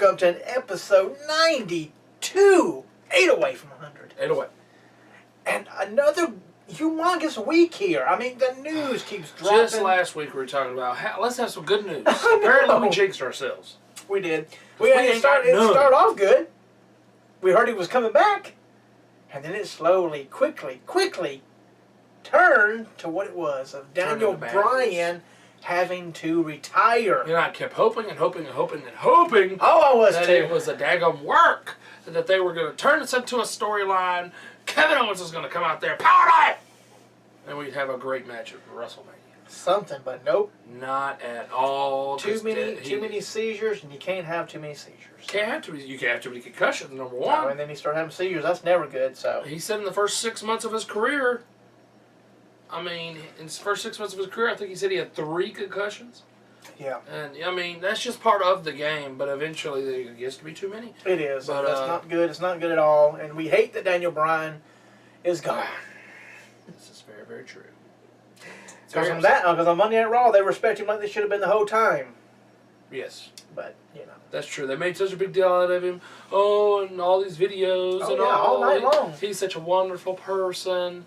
welcome to episode 92. 8 away from 100. 8 away. And another humongous week here. I mean, the news keeps dropping. Just last week we were talking about, let's have some good news. Apparently we jinxed ourselves. We did. It started off good. We heard he was coming back. And then it slowly, quickly turned to what it was of Daniel Bryan having to retire. And I kept hoping and hoping and hoping and hoping I was that too. it was a daggum work, and that they were going to turn this into a storyline. Kevin Owens was going to come out there, power dive, and we'd have a great match at WrestleMania. Something, but nope. Not at all. Too many seizures, and you can't have too many seizures. Can't have too many. You can't have too many concussions. Number one. No, and then you start having seizures. That's never good. So he said in the first 6 months of his career. I mean, in his first 6 months of his career, I think he said he had 3 concussions. Yeah. And, I mean, that's just part of the game, but eventually it gets to be too many. It is. But, that's not good. It's not good at all. And we hate that Daniel Bryan is gone. This is very, very true. Because on Monday Night Raw, they respect him like they should have been the whole time. Yes. But, you know. That's true. They made such a big deal out of him. Oh, and all these videos. Oh, and yeah, all night long. He's such a wonderful person.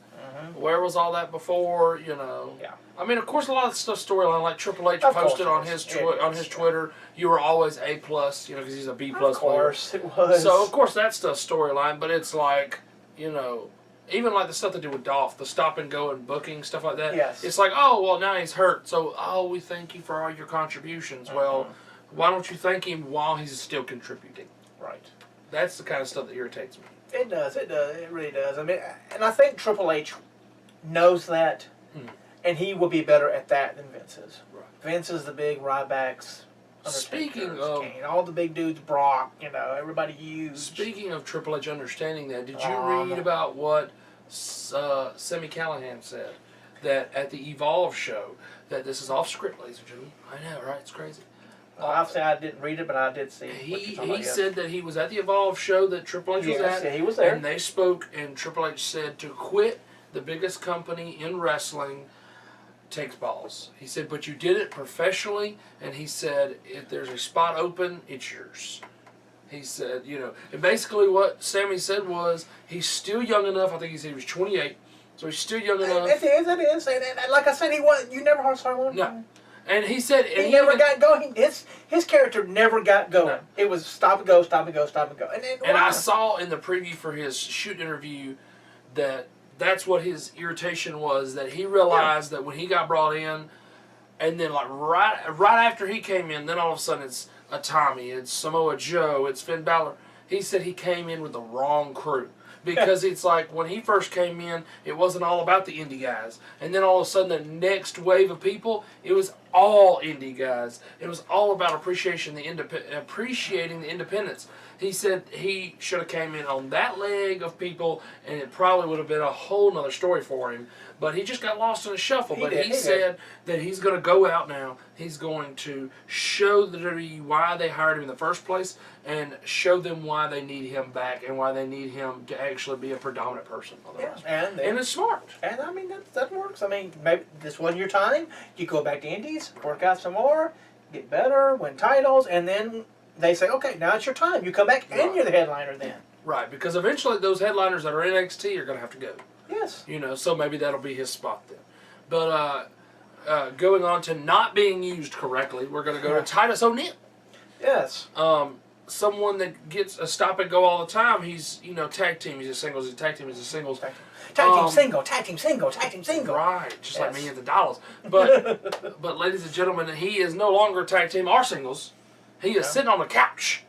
Where was all that before? You know. Yeah. I mean, of course, a lot of stuff storyline, like Triple H posted on his Twitter. You were always A+, you know, because he's a B+ player. Of course, it was. So of course that stuff's storyline, but it's like, you know, even like the stuff they do with Dolph, the stop and go and booking stuff like that. Yes. It's like, oh well, now he's hurt, so we thank you for all your contributions. Well, why don't you thank him while he's still contributing? Right. That's the kind of stuff that irritates me. It does. It does. It really does. I mean, and I think Triple H knows that, and he will be better at that than Vince is. Right. Vince is the big Ryback's. Speaking of Kane, all the big dudes, Brock, you know, everybody huge. Speaking of Triple H understanding that, did you read about what Sami Callihan said? That at the Evolve show, that this is off script, ladies and gentlemen. I know, right? It's crazy. Obviously, I didn't read it, but I did see. He said that he was at the Evolve show that Triple H was at. Yeah, he was there. And they spoke, and Triple H said to quit the biggest company in wrestling takes balls. He said, but you did it professionally, and he said, if there's a spot open, it's yours. He said, you know, and basically what Sammy said was, he's still young enough. I think he said he was 28, so he's still young enough. It is. And like I said, you never saw one. No. And he said... And he never got going. His character never got going. No. It was stop and go, stop and go, stop and go. And I saw in the preview for his shoot interview that that's what his irritation was, that he realized that when he got brought in, and then like right after he came in, then all of a sudden it's a Tommy, it's Samoa Joe, it's Finn Balor. He said he came in with the wrong crew. Because it's like when he first came in, it wasn't all about the indie guys. And then all of a sudden the next wave of people, it was all indie guys. It was all about appreciating the independence. He said he should have came in on that leg of people, and it probably would have been a whole nother story for him. But he just got lost in the shuffle. He said that he's going to go out now. He's going to show the WWE why they hired him in the first place, and show them why they need him back and why they need him to actually be a predominant person on the roster. And it's smart. And I mean, that works. I mean, maybe this wasn't your time. You go back to Indies, work out some more, get better, win titles, and then they say, okay, now it's your time. You come back and you're the headliner then. Right, because eventually those headliners that are in NXT are going to have to go. Yes. You know, so maybe that'll be his spot then. But going on to not being used correctly, we're going to go to Titus O'Neil. Yes. Someone that gets a stop and go all the time. He's, you know, tag team. He's a singles. He's a tag team. He's a singles. Tag team single. Tag team single. Tag team single. Right, just like me and the Dollars. But ladies and gentlemen, he is no longer tag team or singles. He is sitting on the couch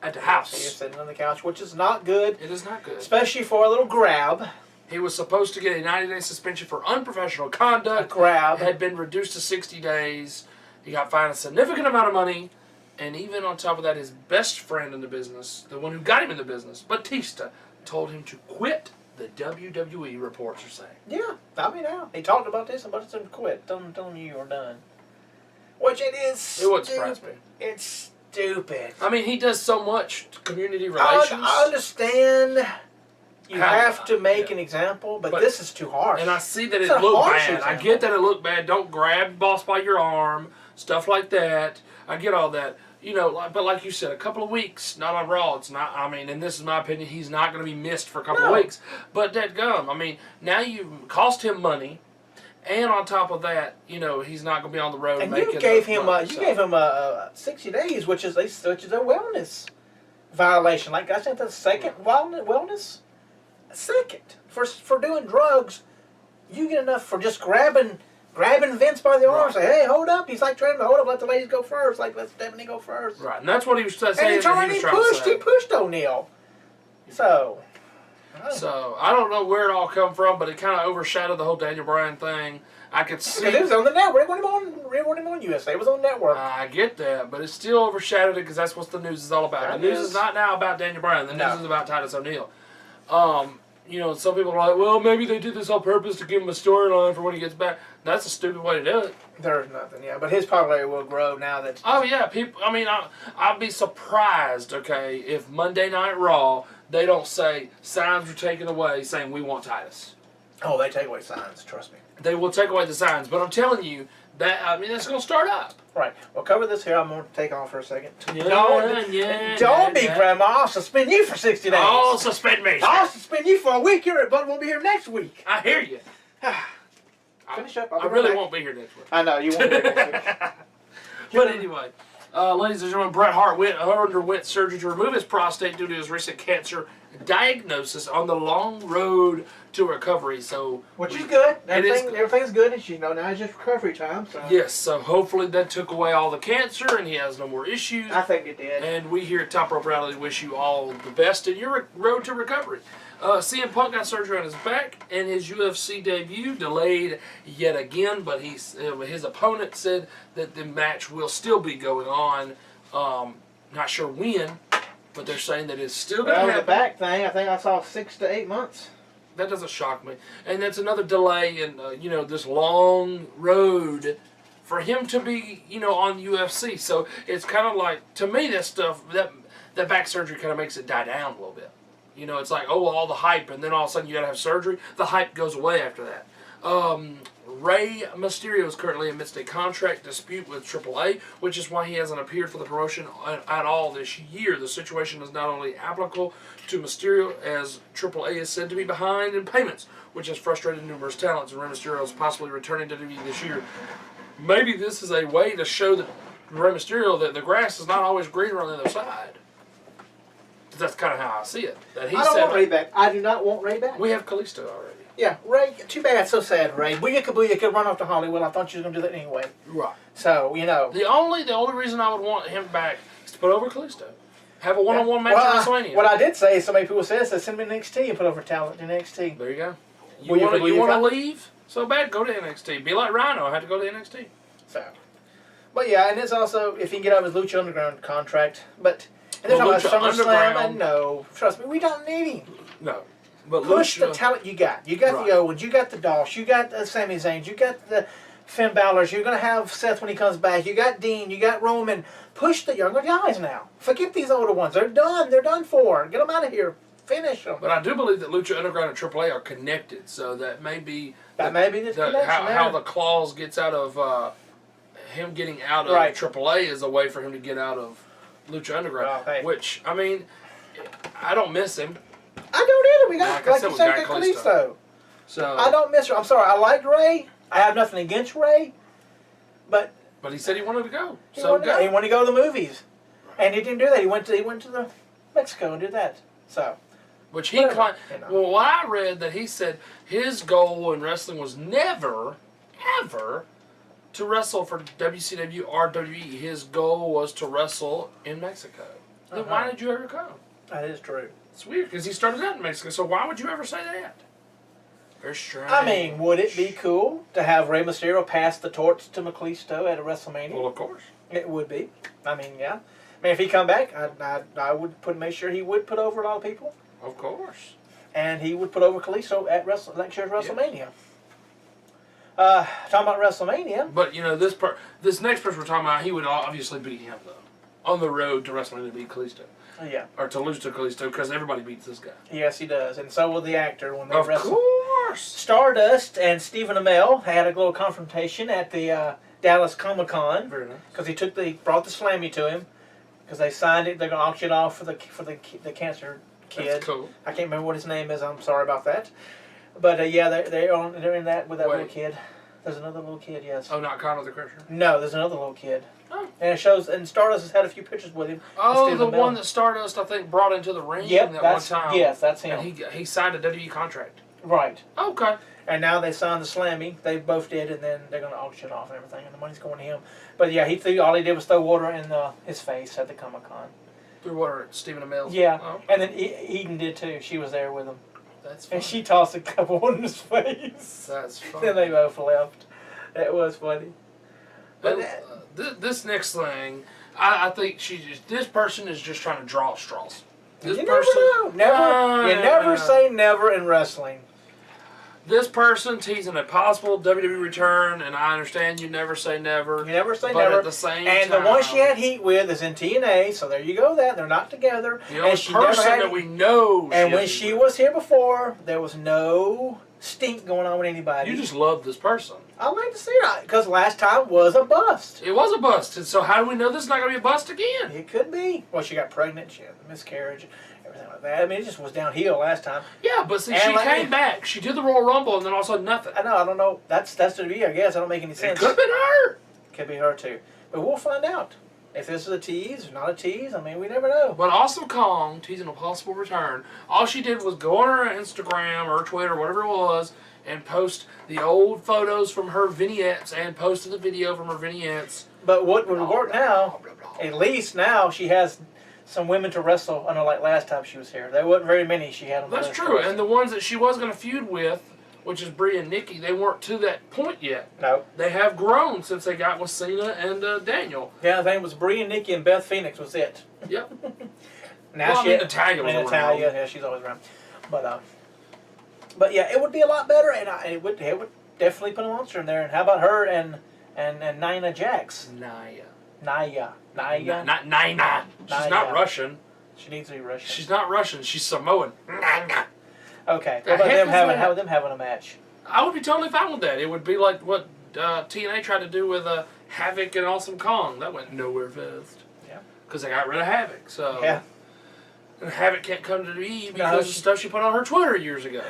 at the house. He is sitting on the couch, which is not good. It is not good. Especially for a little grab. He was supposed to get a 90-day suspension for unprofessional conduct. A grab. Had been reduced to 60 days. He got fined a significant amount of money. And even on top of that, his best friend in the business, the one who got him in the business, Batista, told him to quit the WWE, reports are saying. Yeah, I mean, he talked about this, and Batista quit. Telling you you're done. Which it is. It wouldn't surprise me. It's stupid. I mean, he does so much to community relations. I understand you have to make an example, but this is too harsh. And I see that it looked bad. I get that it looked bad. Don't grab the boss by your arm, stuff like that. I get all that. you know, but like you said, a couple of weeks, not on Raw. It's not. I mean, and this is my opinion. He's not going to be missed for a couple of weeks. But dadgum, I mean, now you cost him money, and on top of that, you know, he's not going to be on the road. And you gave him 60 days, which is a wellness violation. Like I said, the second wellness, second for doing drugs. You get enough for just grabbing Vince by the arm, say, "Hey, hold up!" He's like trying to hold up, let the ladies go first. Like, let Stephanie go first. Right, and that's what he was saying. And he pushed O'Neal. So I don't know where it all come from, but it kind of overshadowed the whole Daniel Bryan thing. I could see because it was on the network. They weren't on USA. It was on network. I get that, but it still overshadowed it because that's what the news is all about. The news is not now about Daniel Bryan. The news is about Titus O'Neil. You know, some people are like, well, maybe they did this on purpose to give him a storyline for when he gets back. That's a stupid way to do it. There's nothing, but his popularity will grow now that... Oh, yeah, people, I mean, I'd be surprised, okay, if Monday Night Raw, they don't say, signs were taken away saying we want Titus. Oh, they take away signs, trust me. They will take away the signs, but I'm telling you, that, I mean, that's going to start up. Right. We'll cover this here. I'm going to take off for a second. Don't be Grandma. I'll suspend you for 60 days. Oh, suspend me. I'll suspend you for a week here, but we'll be here next week. I hear you. Finish up. I really won't be here next week. I know. You won't be here next week. But anyway, ladies and gentlemen, Bret Hart underwent surgery to remove his prostate due to his recent cancer diagnosis on the long road to recovery. So, which is good. Everything's good. It's, now it's just recovery time. So. Yes. So hopefully that took away all the cancer and he has no more issues. I think it did. And we here at Top Rope Rally wish you all the best in your road to recovery. CM Punk got surgery on his back, and his UFC debut delayed yet again. But his opponent said that the match will still be going on. Not sure when, but they're saying that it's still going to happen. The back thing, I think I saw 6 to 8 months. That doesn't shock me. And that's another delay in this long road for him to be on UFC. So it's kind of like, to me, that stuff, that back surgery kind of makes it die down a little bit. It's like, oh, all the hype, and then all of a sudden you got to have surgery. The hype goes away after that. Rey Mysterio is currently amidst a contract dispute with AAA, which is why he hasn't appeared for the promotion at all this year. The situation is not only applicable to Mysterio, as AAA is said to be behind in payments, which has frustrated numerous talents, and Rey Mysterio is possibly returning to WWE this year. Maybe this is a way to show that Rey Mysterio that the grass is not always greener on the other side. That's kind of how I see it. That I don't want Ray back. I do not want Ray back. We have Kalisto already. Yeah, Ray. Too bad. So sad, Ray. Booyaka could run off to Hollywood. I thought you were going to do that anyway. Right. So, The only reason I would want him back is to put over Kalisto. Have a one-on-one match at WrestleMania. What I did say, so many people said send him to NXT and put over talent in NXT. There you go. You want to leave so bad? Go to NXT. Be like Rhino. I had to go to NXT. So. But yeah, and it's also, if he can get out of his Lucha Underground contract, but... And they're talking about SummerSlam, and no, trust me, we don't need him. No. But push the talent you got. You got the Owens, you got the Dolph, you got the Sami Zayn, you got the Finn Balor's, you're going to have Seth when he comes back, you got Dean, you got Roman. Push the younger guys now. Forget these older ones. They're done. They're done for. Get them out of here. Finish them. But I do believe that Lucha Underground and AAA are connected, so that may be... That may be the connection how the clause gets out of... him getting out of AAA is a way for him to get out of Lucha Underground, which, I mean, I don't miss him. I don't either. We got, like you said, Kalisto. So I don't miss her. I'm sorry. I liked Ray. I have nothing against Ray, but he said he wanted to go. He wanted to go to the movies, and he didn't do that. He went to the Mexico and did that. So, which he claimed. Well, what I read that he said his goal in wrestling was never, ever to wrestle for WCW or WWE. His goal was to wrestle in Mexico. Then why did you ever go? That is true. It's weird because he started out in Mexico. So why would you ever say that? Very strange. I mean, would it be cool to have Rey Mysterio pass the torch to Kalisto at a WrestleMania? Well, of course. It would be. I mean, yeah. I mean, if he come back, I would make sure he would put over a lot of people. Of course. And he would put over Kalisto at next year's WrestleMania. Yes. Talking about WrestleMania. But, this next person we're talking about, he would obviously beat him, though. On the road to WrestleMania to beat Kalisto. Yeah. Or to lose to Kalisto, because everybody beats this guy. Yes, he does. And so will the actor when they wrestle. Of course! Stardust and Stephen Amell had a little confrontation at the Dallas Comic-Con. Very nice. Because he brought the Slammy to him. because they signed it. They're gonna auction it off for the cancer kid. That's cool. I can't remember what his name is. I'm sorry about that. But yeah, they're in that with that little kid. There's another little kid. Yes. Oh, not Conor the Crusher. No, there's another little kid. Oh. And it shows. And Stardust has had a few pictures with him. Oh, the one that Stardust I think brought into the ring. Yep, that one time. Yes, that's him. And he signed a WWE contract. Right. Okay. And now they signed the Slammy. They both did, and then they're going to auction off and everything, and the money's going to him. But yeah, all he did was throw water in his face at the Comic-Con. Threw water at Stephen Amell's? Yeah. Oh. And then Eden did too. She was there with him. That's funny. And she tossed a cup of water in his face. That's funny. Then they both left. It was funny. But this next thing, I think this person is just trying to draw straws. This you person, never know. You never say never in wrestling. This person teasing a possible WWE return, and I understand you never say never. You never say but never. At the same and time, the one she had heat with is in TNA, so there you go. They're not together. The only person that we know. And when she was here before, there was no stink going on with anybody. You just love this person. I like to see her because last time was a bust. It was a bust, and so how do we know this is not going to be a bust again? It could be. Well, she got pregnant. She had a miscarriage. Everything like that. I mean, it just was downhill last time. Yeah, but see, she came back. She did the Royal Rumble, and then all of a sudden nothing. I know. I don't know. That's to be. I guess. I don't make any sense. It could have been her. Could be her too. But we'll find out. If this is a tease or not a tease, I mean, we never know. But Awesome Kong teasing a possible return. All she did was go on her Instagram or Twitter, whatever it was, and post the old photos from her vignettes and posted the video from her vignettes. But what would work now? At least now she has some women to wrestle. Unlike last time she was here, there wasn't very many she had on the That's list. true, and the ones that she was going to feud with, which is BRIE and Nikki, they weren't to that point yet. No. They have grown since they got with Cena and Daniel. Yeah, the thing was BRIE and Nikki and Beth Phoenix was it. Yep. Now well, Natalya was around. Yeah, she's always around. But yeah, it would be a lot better, and it would definitely put a monster in there. And how about her and Nia Jax? Nia. Not Nina. She's not Russian. She needs to be Russian. She's not Russian. She's Samoan. Okay. How about them having a match? I would be totally fine with that. It would be like what TNA tried to do with Havoc and Awesome Kong. That went nowhere fast. Yeah. Because they got rid of Havoc. So. Yeah. And Havoc can't come to WWE because of stuff she put on her Twitter years ago.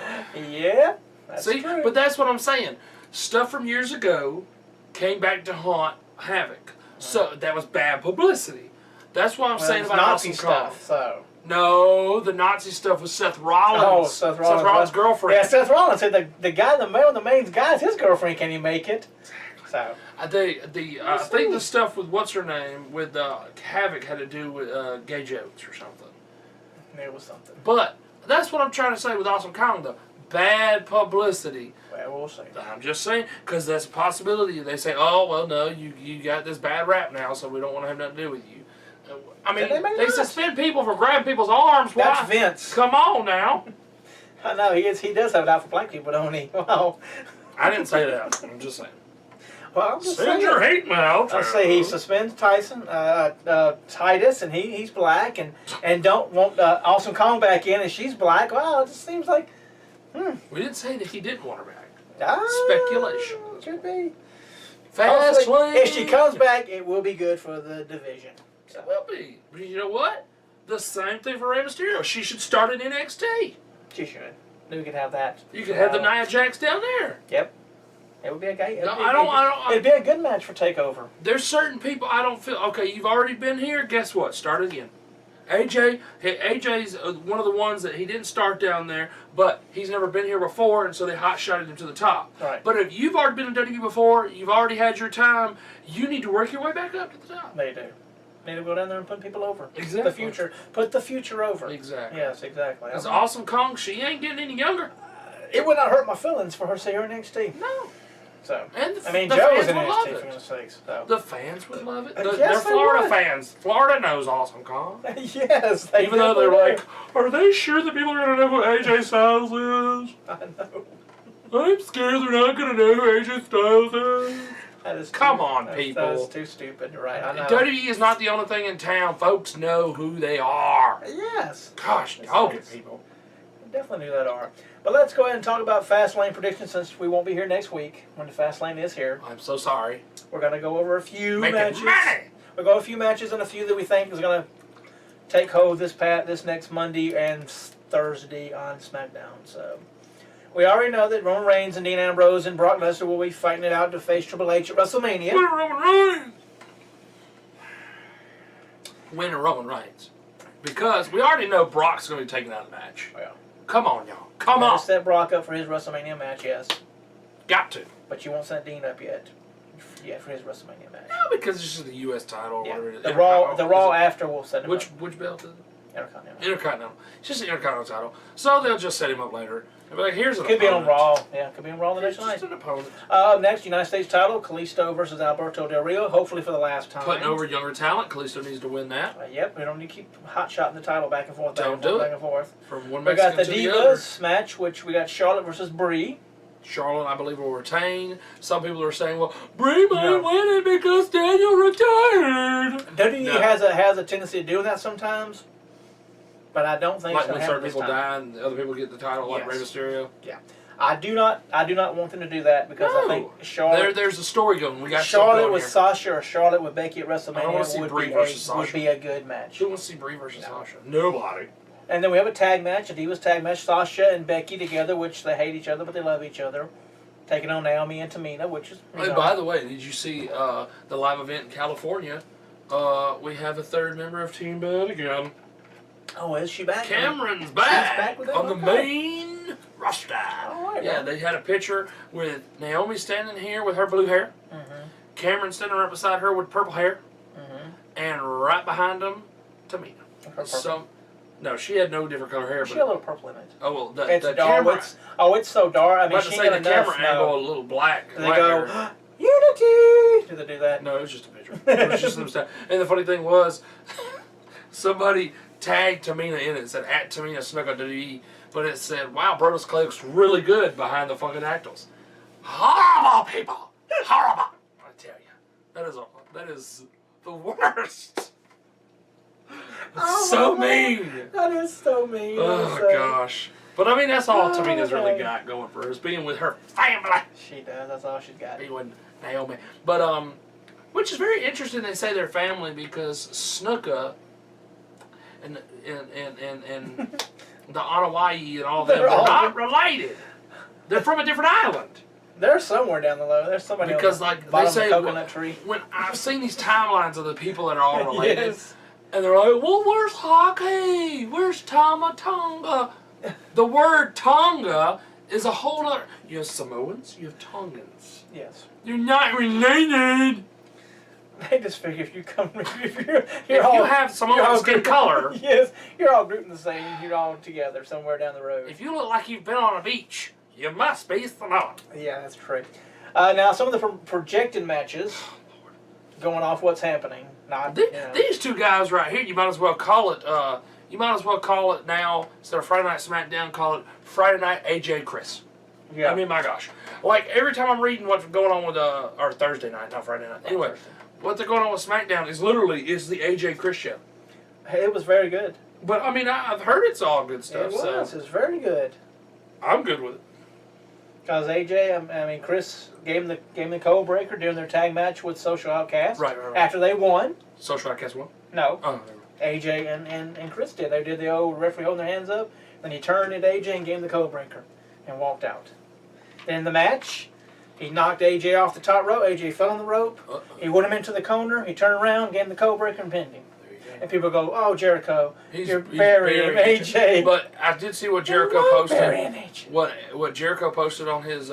Yeah. That's true. But that's what I'm saying. Stuff from years ago came back to haunt Havoc. So that was bad publicity. That's what I'm saying about Nazi Awesome Kong. stuff. So. No, the Nazi stuff was Seth Rollins. Oh, Seth Rollins' girlfriend. Yeah, Seth Rollins said the guy, the main guy's his girlfriend. Can he make it? So. I think the stuff with what's her name with Havoc had to do with gay jokes or something. It was something. But that's what I'm trying to say with Awesome Kong, though. Bad publicity. Well, we'll see. I'm just saying, because that's a possibility. They say, oh, well, no, you got this bad rap now, so we don't want to have nothing to do with you. I mean, they suspend people for grabbing people's arms. That's Why? Vince. Come on now. I know, he does have it out for black people, don't he? Wow. I didn't say that. I'm just saying. Well, I'm just Send saying. your hate mail. I'll say he suspends Titus, and he's black, and don't want Awesome Kong back in, and she's black. Wow, it just seems like. We didn't say that he didn't want her back. Speculation. Could be. FASTLANE. If she comes back, it will be good for the division. It will be. But you know what? The same thing for Rey Mysterio. She should start in NXT. She should. We could have that. You could have the Nia Jax down there. Yep. It would be a guy. It'd be a good match for TakeOver. There's certain people I don't feel. Okay, you've already been here. Guess what? Start again. AJ's one of the ones that he didn't start down there, but he's never been here before, and so they hot-shotted him to the top. Right. But if you've already been in WWE before, you've already had your time, you need to work your way back up to the top. They do. Need to go down there and put people over. Exactly. The future. Put the future over. Exactly. Yes, exactly. Because Awesome Kong, she ain't getting any younger. It would not hurt my feelings for her to see her in NXT. No. So, and the Joe was in NXT for goodness sakes. So. The fans would love it. Yes, they're Florida would. Fans. Florida knows Awesome Kong. Yes, even though they're like, are they sure that people are going to know who AJ Styles is? I know. I'm scared they're not going to know who AJ Styles is. Come on, people. That is too stupid, right? I know. WWE is not the only thing in town. Folks know who they are. Yes. Gosh, dog it, people. Definitely knew that are. But let's go ahead and talk about FASTLANE predictions since we won't be here next week when the FASTLANE is here. I'm so sorry. We're going to go over a few Making matches. money. We've got a few matches and a few that we think is going to take hold this next Monday and Thursday on SmackDown. So we already know that Roman Reigns and Dean Ambrose and Brock Lesnar will be fighting it out to face Triple H at WrestleMania. Winner Roman Reigns. Winner Roman Reigns. Because we already know Brock's going to be taken out of the match. Yeah. Come on, y'all. Come on. Set Brock up for his WrestleMania match, yes. Got to. But you won't set Dean up yet. Yeah, for his WrestleMania match. No, because it's just the U.S. title or whatever it is. The Raw after will set him up. Which belt is it? Intercontinental. Intercontinental. It's just an Intercontinental title. So they'll just set him up later. They'll be like, here's an opponent. Could be on Raw. Yeah, could be on Raw the next night. Just an opponent. Next, United States title, Kalisto versus Alberto Del Rio, hopefully for the last time. Putting over younger talent. Kalisto needs to win that. Yep, we don't need to keep hot-shotting the title back and forth, back and forth. From one we got Mexican the to the other. Divas match, which we got Charlotte versus BRIE. Charlotte, I believe, will retain. Some people are saying, well, BRIE might win it because Daniel retired. WWE has a tendency of doing that sometimes, but I don't think like when certain people die and the other people get the title, like Rey Mysterio. Yeah, I do not want them to do that because I think Charlotte. There's a story going. We got Charlotte with Sasha or Charlotte with Becky at WrestleMania would be a good match. Who wants to see BRIE versus Sasha? Nobody. And then we have a tag match, a Divas tag match, Sasha and Becky together, which they hate each other, but they love each other. Taking on NAOMI and TAMINA, which is... And by the way, did you see the live event in California? We have a third member of Team Bud again. Oh, is she back? Cameron's back with on the main roster. All right, yeah, they had a picture with Naomi standing here with her blue hair. Cameron standing right beside her with purple hair. And right behind them, TAMINA. No, she had no different color hair. She had a little purple in it. Oh, well, the camera... It's so dark. I mean, she had the camera angle a little black. Do they go, Unity! Do they do that? No, it was just a picture. It was just them stuff. And the funny thing was, somebody tagged Tamina in it. It said, at Tamina Snooker, but it said, wow, Brodus Clay looks really good behind the fucking actors. Horrible people! Horrible! I tell you. That is the worst. So mean. That is so mean. Oh, gosh. But I mean, that's all Tamina's really got going for her, is being with her family. She does. That's all she's got. Being with Naomi. But, which is very interesting they say they're family because Snuka and the Anawai and all them are not related. They're from a different island. They're somewhere down the low. There's somebody because, on like, the they say, coconut tree. When I've seen these timelines of the people that are all related. Yes. And they're like, well, where's Hockey? Where's Tonga? The word Tonga is a whole other... You have Samoans, you have Tongans. Yes. You're not related. They just figure if you come... If you have Samoan skin color... Yes, you're all grouping the same. You're all together somewhere down the road. If you look like you've been on a beach, you must be Samoan. Yeah, that's true. Now, some of the projected matches, going off what's happening... These two guys right here, you might as well call it. You might as well call it now instead of Friday Night SmackDown. Call it Friday Night AJ Chris. Yeah. I mean, my gosh, like every time I'm reading what's going on with or Thursday night, not Friday night. Anyway, what they're going on with SmackDown is the AJ Chris show. It was very good. But I mean, I've heard it's all good stuff. It was. It's very good. I'm good with it. Because AJ, I mean, Chris gave him the code breaker during their tag match with Social Outcast. Right. After they won. Social Outcast won? No. Oh, AJ and Chris did. They did the old referee holding their hands up. Then he turned at AJ and gave him the code breaker and walked out. Then the match, he knocked AJ off the top rope. AJ fell on the rope. He went him into the corner. He turned around, gave him the code breaker and pinned him. And people go, oh, Jericho, you're burying AJ. But I did see what Jericho posted. Burying AJ. What Jericho posted on his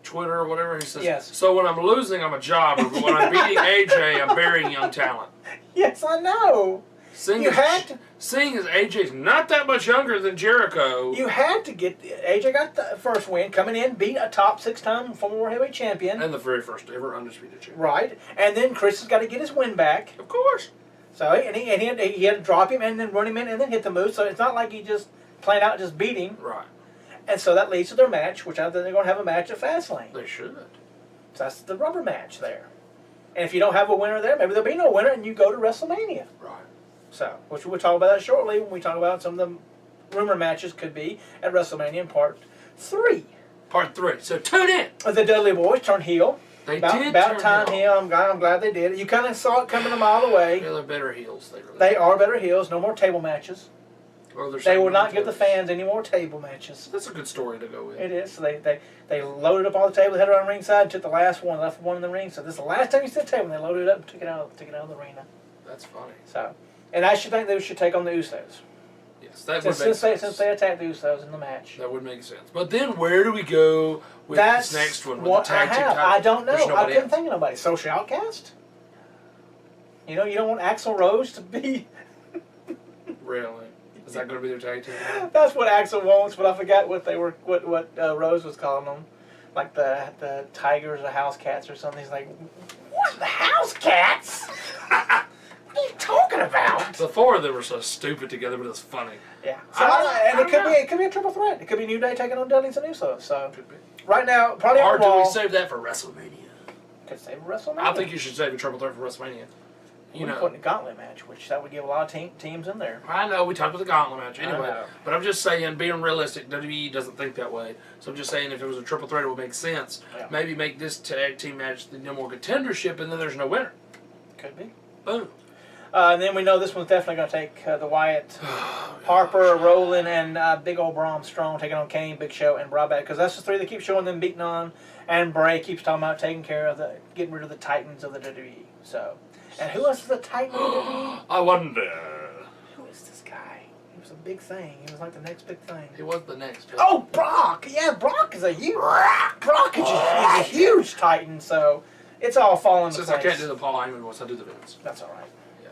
Twitter or whatever. He says, yes. So when I'm losing, I'm a jobber. But when I'm beating AJ, I'm burying young talent. Yes, I know. Seeing as AJ's not that much younger than Jericho. You had to get... AJ got the first win, coming in, beat a top 6-time former heavyweight champion. And the very first ever undisputed champion. Right. And then Chris has got to get his win back. Of course. So, and he had to drop him and then run him in and then hit the move. So it's not like he just plain out just beat him. Right. And so that leads to their match, which I think they're going to have a match at FASTLANE. They should. So that's the rubber match there. And if you don't have a winner there, maybe there'll be no winner and you go to WrestleMania. Right. So, which we'll talk about that shortly when we talk about some of the rumor matches could be at WrestleMania in Part 3. Part 3. So tune in. The Dudley Boys turn heel. They did about turn time heel. I'm glad they did. You kind of saw it coming a mile away. Yeah, they're better heels. They are better heels. No more table matches. Or They will not give the fans any more table matches. That's a good story to go with. It is. So they loaded up all the tables, headed around ringside, took the last one, left one in the ring. So this is the last time you see the table, and they loaded it up and took it out of the arena. That's funny. So, and I should think they should take on the Usos. Yes, that would make sense. Since they attacked the Usos in the match. That would make sense. But then where do we go with this next one? With What the tag team title? I don't know. I couldn't else. think of nobody. Social Outcast? You know, you don't want Axl Rose to be... Really? Is that going to be their tag team? That's what Axl wants, but I forgot what they were. What Rose was calling them, like the Tigers or House Cats or something. He's like, what, the House Cats? What are you talking about? The four of them were so stupid together, but it's funny. Yeah. So and it could be a triple threat. It could be New Day taking on Dudleys and Usos. So Could be. right now, probably Or on do Raw. we save that for WrestleMania? Could save WrestleMania. I think you should save a triple threat for WrestleMania. You We're know, putting a gauntlet match, which that would give a lot of teams in there. I know we talked about the gauntlet match I anyway, know. but I'm just saying, being realistic, WWE doesn't think that way. So I'm just saying, if it was a triple threat, it would make sense. Yeah. Maybe make this tag team match the no more contendership, and then there's no winner. Could be. Boom. And then we know this one's definitely going to take the Wyatt, Harper, Roland, and big old Braun Strowman taking on Kane, Big Show, and RYBACK. Because that's the three they keep showing them beating on. And Bray keeps talking about taking care of getting rid of the Titans of the WWE. So, and who else is the Titan of the WWE? I wonder. Who is this guy? He was a big thing. He was like the next big thing. He was the next. Oh, Brock! Yeah, Brock is a huge. Brock is a huge Titan. So, it's all falling into Since place. I can't do the Paul Heyman voice, I do the Vince. That's all right. Yeah.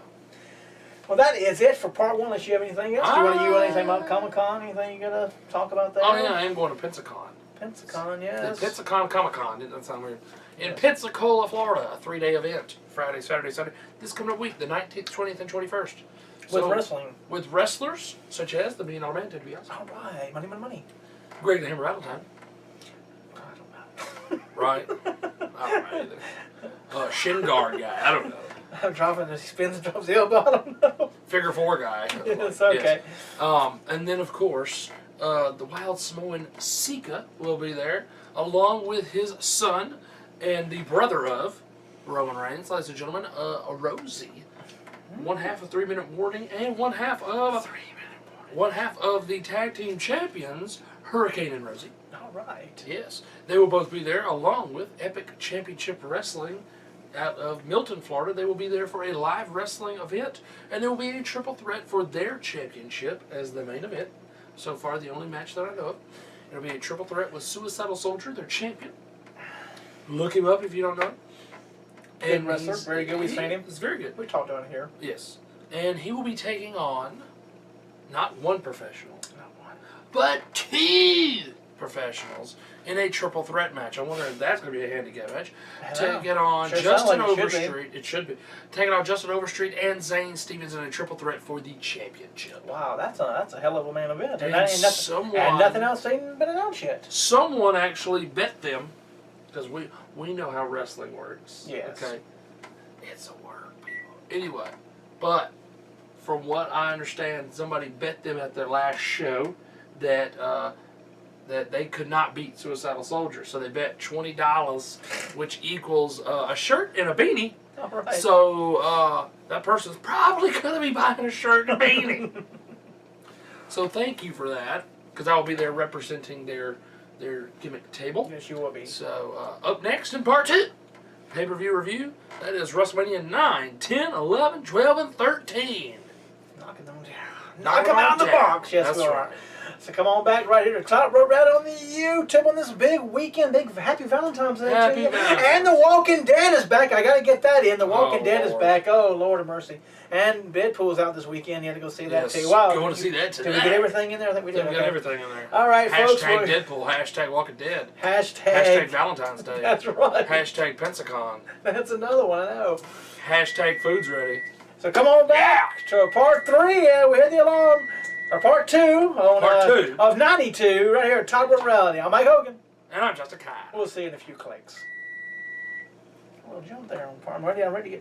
Well, that is it for part one. Unless you have anything else, do you want anything about Comic-Con? Anything you gotta talk about there? Oh yeah, I am going to Pensacon. Pensacon, yes. The Pensacon Comic-Con. Didn't that sound weird? In Pensacola, Florida, a 3-day event. Friday, Saturday, Sunday. This coming up week, the 19th, 20th, and 21st. With wrestling. With wrestlers, such as the $1 Million Man, to be honest. All right, money. Greg the Hammer Rattletime. I don't know. Right. I don't know either. Shin guard guy. I don't know. I'm dropping as he spins and drops the elbow. I don't know. Figure 4 guy. It's okay. Yes. And then, of course, the Wild Samoan Sika will be there, along with his son and the brother of Roman Reigns, ladies and gentlemen, Rosie. One half of 3 Minute Warning and one half of 3 minute warning. one half of the tag team champions, Hurricane and Rosie. All right. Yes, they will both be there, along with Epic Championship Wrestling out of Milton, Florida. They will be there for a live wrestling event, and there will be a triple threat for their championship as the main event. So far, the only match that I know of. It'll be a triple threat with Suicidal Soldier, their champion. Look him up if you don't know him. Good wrestler, very good. We've seen him. He's very good. We talked about it here. Yes, and he will be taking on not one professional, Not one. but 2 professionals in a triple threat match. I wonder if that's going to be a handicap match. Taking on Sure Justin sounds like it Overstreet. It should be. Taking on Justin Overstreet and Zane Stevens in a triple threat for the championship. Wow, that's a hell of a main event. And nothing else ain't been announced yet. Someone actually bet them, because we know how wrestling works. Yes. Okay. It's a word, people. Anyway, but from what I understand, somebody bet them at their last show that that they could not beat Suicidal Soldier. So they bet $20, which equals a shirt and a beanie. All right. So that person's probably going to be buying a shirt and a beanie. So thank you for that, because I will be there representing their gimmick table. Yes, you will be. So up next in part 2, pay-per-view review. That is WrestleMania 9, 10, 11, 12, and 13. Knocking them down. Knock Knock them out of the down. box. Yes, That's we are. right. So come on back right here to Top Rope right on the YouTube on this big weekend. Big happy Valentine's Day Happy to you. Valentine's. And The Walking Dead is back. I got to get that in. The Walking Dead is Lord. back. Oh, Lord of mercy. And Deadpool's out this weekend. You had to go see that Yes, too. Wow. going to see that Did today. we get everything in there? I think we We did. got Okay. everything in there. All right, folks. Hashtag Deadpool, hashtag Walking Dead, Hashtag. hashtag Valentine's Day, That's right. hashtag Pensacon, That's another one, I know. hashtag Food's Ready. So come on back to part 3. We hit the alarm. Or part 2 on Part 2. of 92 right here at Top Rope Reality. I'm Mike Hogan. And I'm just a cat. We'll see you in a few clicks. Well, jump there on part. I'm ready to get